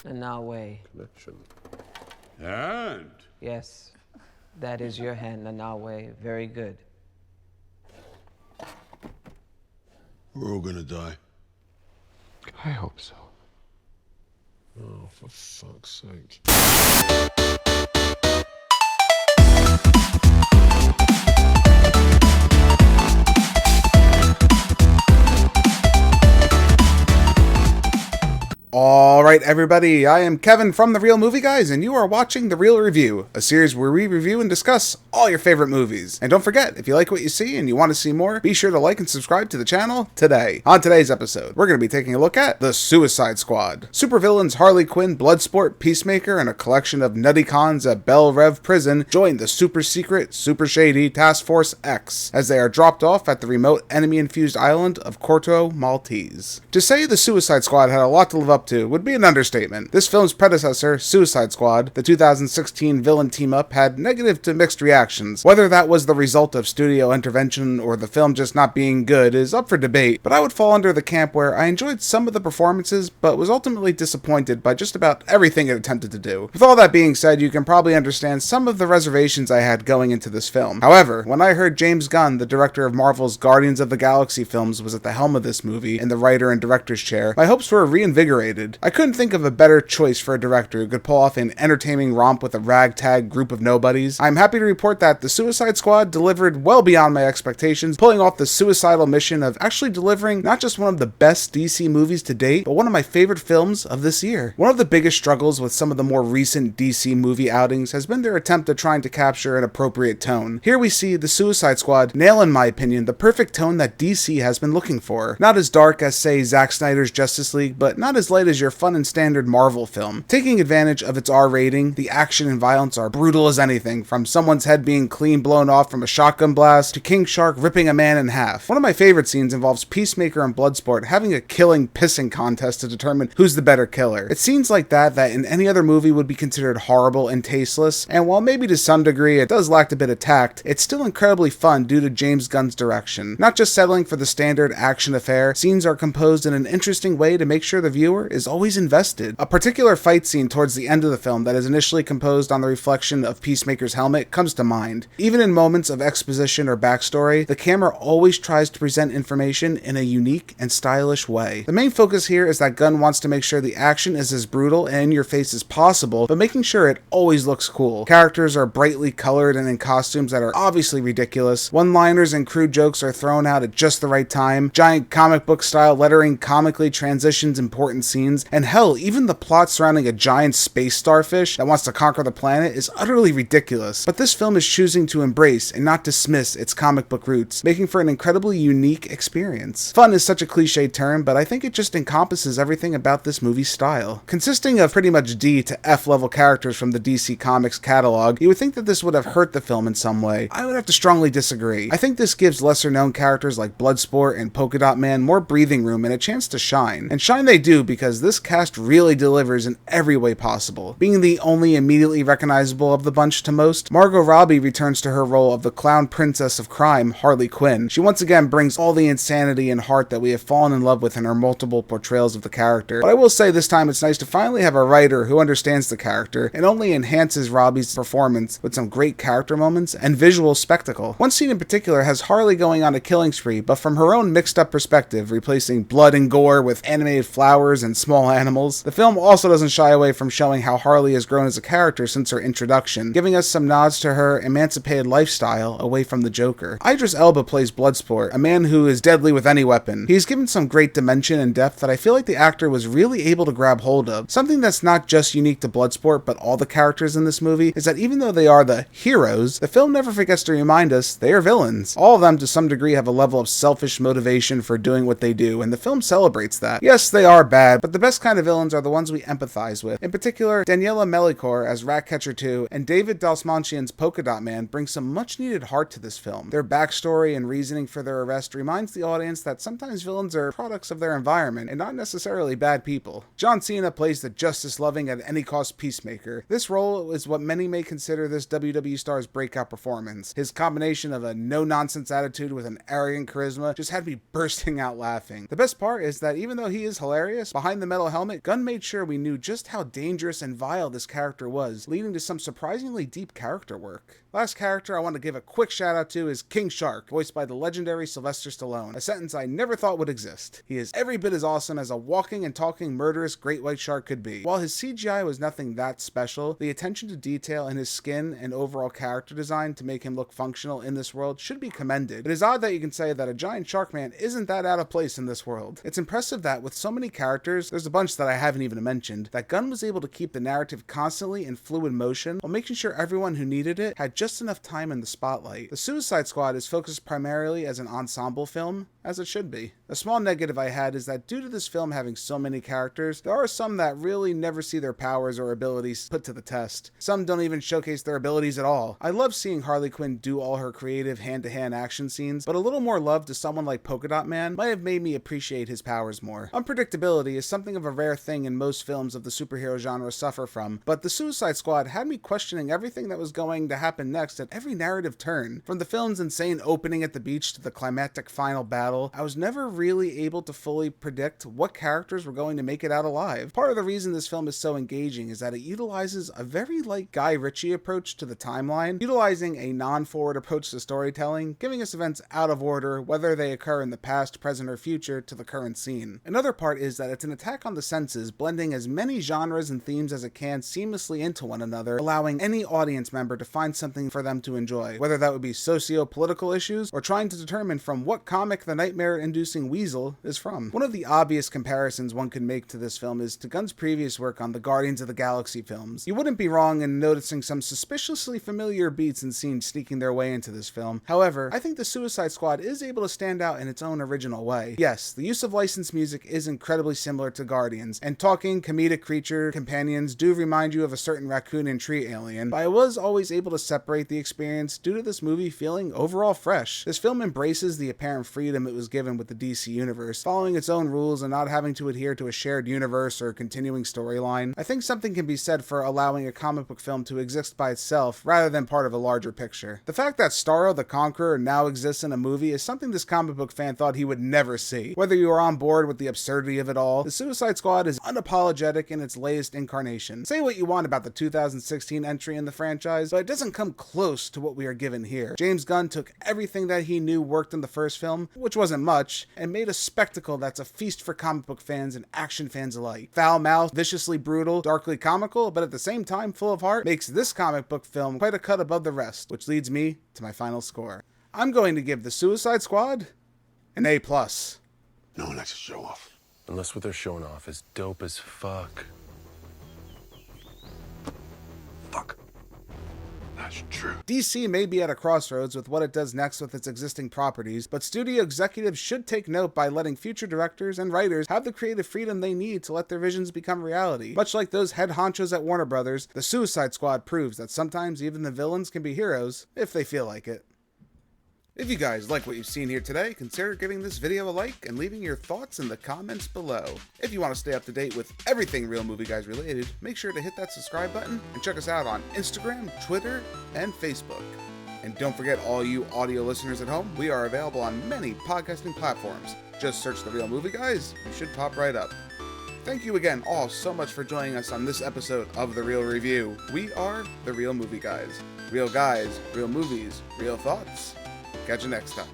Nanawe. Connection. And Yes, that is your hand, Nanawe. Very good. we're all gonna die. I hope so. Oh, for fuck's sake. Alright everybody, I am Kevin from The Real Movie Guys, and you are watching The Real Review, a series where we review and discuss all your favorite movies. And don't forget, if you like what you see and you want to see more, be sure to like and subscribe to the channel today. On today's episode, we're going to be taking a look at The Suicide Squad. Supervillains Harley Quinn, Bloodsport, Peacemaker, and a collection of nutty cons at Belle Reve prison join the super-secret, super-shady Task Force X as they are dropped off at the remote enemy-infused island of Corto Maltese. To say The Suicide Squad had a lot to live up to would be an understatement. This film's predecessor, Suicide Squad, the 2016 villain team-up, had negative to mixed reactions. Whether that was the result of studio intervention or the film just not being good is up for debate, but I would fall under the camp where I enjoyed some of the performances, but was ultimately disappointed by just about everything it attempted to do. With all that being said, you can probably understand some of the reservations I had going into this film. However, when I heard James Gunn, the director of Marvel's Guardians of the Galaxy films, was at the helm of this movie in the writer and director's chair, my hopes were reinvigorated. I couldn't think of a better choice for a director who could pull off an entertaining romp with a ragtag group of nobodies. I'm happy to report that The Suicide Squad delivered well beyond my expectations, pulling off the suicidal mission of actually delivering not just one of the best DC movies to date, but one of my favorite films of this year. One of the biggest struggles with some of the more recent DC movie outings has been their attempt at trying to capture an appropriate tone. Here we see The Suicide Squad nail, in my opinion, the perfect tone that DC has been looking for. Not as dark as, say, Zack Snyder's Justice League, but not as light as your fun and standard Marvel film. Taking advantage of its R rating, the action and violence are brutal as anything, from someone's head being clean blown off from a shotgun blast to King Shark ripping a man in half. One of my favorite scenes involves Peacemaker and Bloodsport having a killing pissing contest to determine who's the better killer. It's scenes like that in any other movie would be considered horrible and tasteless, and while maybe to some degree it does lack a bit of tact, it's still incredibly fun due to James Gunn's direction. Not just settling for the standard action affair, scenes are composed in an interesting way to make sure the viewer is always invested. A particular fight scene towards the end of the film that is initially composed on the reflection of Peacemaker's helmet comes to mind. Even in moments of exposition or backstory, the camera always tries to present information in a unique and stylish way. The main focus here is that Gunn wants to make sure the action is as brutal and in your face as possible, but making sure it always looks cool. Characters are brightly colored and in costumes that are obviously ridiculous. One-liners and crude jokes are thrown out at just the right time. Giant comic book style lettering comically transitions important scenes, and hell, even the plot surrounding a giant space starfish that wants to conquer the planet is utterly ridiculous. But this film is choosing to embrace and not dismiss its comic book roots, making for an incredibly unique experience. Fun is such a cliche term, but I think it just encompasses everything about this movie's style. Consisting of pretty much D to F level characters from the DC Comics catalog, you would think that this would have hurt the film in some way. I would have to strongly disagree. I think this gives lesser known characters like Bloodsport and Polka Dot Man more breathing room and a chance to shine. And shine they do, because this cast really delivers in every way possible. Being the only immediately recognizable of the bunch to most, Margot Robbie returns to her role of the clown princess of crime, Harley Quinn. She once again brings all the insanity and heart that we have fallen in love with in her multiple portrayals of the character. But I will say this time it's nice to finally have a writer who understands the character and only enhances Robbie's performance with some great character moments and visual spectacle. One scene in particular has Harley going on a killing spree, but from her own mixed up perspective, replacing blood and gore with animated flowers and small animals. The film also doesn't shy away from showing how Harley has grown as a character since her introduction, giving us some nods to her emancipated lifestyle away from the Joker. Idris Elba plays Bloodsport, a man who is deadly with any weapon. He's given some great dimension and depth that I feel like the actor was really able to grab hold of. Something that's not just unique to Bloodsport, but all the characters in this movie, is that even though they are the heroes, the film never forgets to remind us they are villains. All of them to some degree have a level of selfish motivation for doing what they do, and the film celebrates that. Yes, they are bad, but the best kind of villains are the ones we empathize with. In particular, Daniela Melchior as Ratcatcher 2 and David Dalsmanchian's Polka Dot Man bring some much needed heart to this film. Their backstory and reasoning for their arrest reminds the audience that sometimes villains are products of their environment and not necessarily bad people. John Cena plays the justice-loving at any cost Peacemaker. This role is what many may consider this WWE star's breakout performance. His combination of a no-nonsense attitude with an arrogant charisma just had me bursting out laughing. The best part is that even though he is hilarious, behind the metal helmet development, Gunn made sure we knew just how dangerous and vile this character was, leading to some surprisingly deep character work. Last character I want to give a quick shout out to is King Shark, voiced by the legendary Sylvester Stallone, a sentence I never thought would exist. He is every bit as awesome as a walking and talking murderous great white shark could be. While his CGI was nothing that special, the attention to detail in his skin and overall character design to make him look functional in this world should be commended. It is odd that you can say that a giant shark man isn't that out of place in this world. It's impressive that with so many characters, there's a bunch that I haven't even mentioned, that Gunn was able to keep the narrative constantly in fluid motion while making sure everyone who needed it had just enough time in the spotlight. The Suicide Squad is focused primarily as an ensemble film, as it should be. A small negative I had is that due to this film having so many characters, there are some that really never see their powers or abilities put to the test. Some don't even showcase their abilities at all. I love seeing Harley Quinn do all her creative hand-to-hand action scenes, but a little more love to someone like Polka Dot Man might have made me appreciate his powers more. Unpredictability is something of a rare thing in most films of the superhero genre suffer from, but the Suicide Squad had me questioning everything that was going to happen next at every narrative turn. From the film's insane opening at the beach to the climactic final battle, I was never really able to fully predict what characters were going to make it out alive. Part of the reason this film is so engaging is that it utilizes a very like Guy Ritchie approach to the timeline, utilizing a non-forward approach to storytelling, giving us events out of order, whether they occur in the past, present, or future, to the current scene. Another part is that it's an attack on the senses, blending as many genres and themes as it can seamlessly into one another, allowing any audience member to find something for them to enjoy, whether that would be socio-political issues or trying to determine from what comic the nightmare-inducing weasel is from. One of the obvious comparisons one could make to this film is to Gunn's previous work on the Guardians of the Galaxy films. You wouldn't be wrong in noticing some suspiciously familiar beats and scenes sneaking their way into this film. However, I think the Suicide Squad is able to stand out in its own original way. Yes, the use of licensed music is incredibly similar to Guardians, and talking comedic creature companions do remind you of a certain raccoon and tree alien, but I was always able to separate the experience due to this movie feeling overall fresh. This film embraces the apparent freedom it was given with the DC universe, following its own rules and not having to adhere to a shared universe or continuing storyline. I think something can be said for allowing a comic book film to exist by itself rather than part of a larger picture. The fact that Starro the Conqueror now exists in a movie is something this comic book fan thought he would never see. Whether you are on board with the absurdity of it all, the Suicide Squad is unapologetic in its latest incarnation. Say what you want about the 2016 entry in the franchise, but it doesn't come close to what we are given here. James Gunn took everything that he knew worked in the first film, which wasn't much, and made a spectacle that's a feast for comic book fans and action fans alike. Foul-mouthed, viciously brutal, darkly comical, but at the same time full of heart, makes this comic book film quite a cut above the rest, which leads me to my final score. I'm going to give the Suicide Squad an A+. No one likes to show off. Unless what they're showing off is dope as fuck. Fuck. That's true. DC may be at a crossroads with what it does next with its existing properties, but studio executives should take note by letting future directors and writers have the creative freedom they need to let their visions become reality. Much like those head honchos at Warner Brothers, the Suicide Squad proves that sometimes even the villains can be heroes if they feel like it. If you guys like what you've seen here today, consider giving this video a like and leaving your thoughts in the comments below. If you want to stay up to date with everything Real Movie Guys related, make sure to hit that subscribe button and check us out on Instagram, Twitter, and Facebook. And don't forget, all you audio listeners at home, we are available on many podcasting platforms. Just search The Real Movie Guys, you should pop right up. Thank you again all so much for joining us on this episode of The Real Review. We are The Real Movie Guys. Real guys, real movies, real thoughts. Catch you next time.